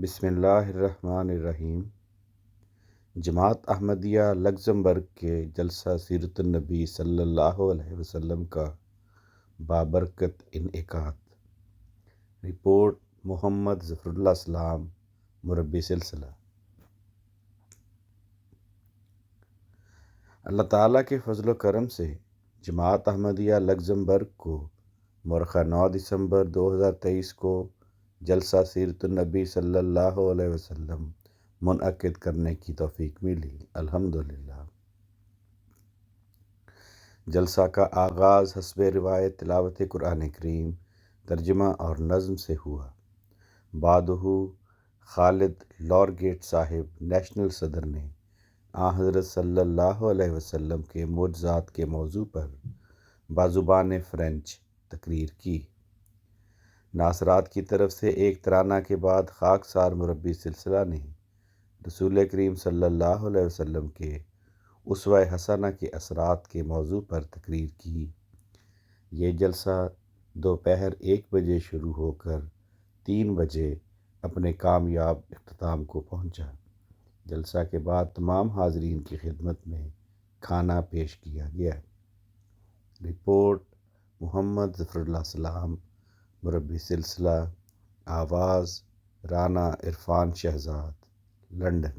بسم اللہ الرحمن الرحیم۔ جماعت احمدیہ لگزمبرگ کے جلسہ سیرت النبی صلی اللہ علیہ وسلم کا بابرکت انعقاد۔ رپورٹ محمد ظفر اللہ سلام، مربی سلسلہ۔ اللہ تعالیٰ کے فضل و کرم سے جماعت احمدیہ لگزمبرگ کو مورخہ 9 دسمبر 2023 کو جلسہ سیرت النبی صلی اللہ علیہ وسلم منعقد کرنے کی توفیق ملی، الحمدللہ۔ جلسہ کا آغاز حسب روایت تلاوت قرآن کریم، ترجمہ اور نظم سے ہوا۔ بعدہ خالد لارگیٹ صاحب نیشنل صدر نے حضرت صلی اللہ علیہ وسلم کے معجزات کے موضوع پر بزبان فرینچ تقریر کی۔ ناصرات کی طرف سے ایک ترانہ کے بعد خاکسار مربی سلسلہ نے رسول کریم صلی اللہ علیہ وسلم کے اسوہ حسنہ کے اثرات کے موضوع پر تقریر کی۔ یہ جلسہ دوپہر 1 بجے شروع ہو کر 3 بجے اپنے کامیاب اختتام کو پہنچا۔ جلسہ کے بعد تمام حاضرین کی خدمت میں کھانا پیش کیا گیا۔ رپورٹ محمد ظفر اللہ سلام، مربی سلسلہ۔ آواز رانا عرفان شہزاد، لندن۔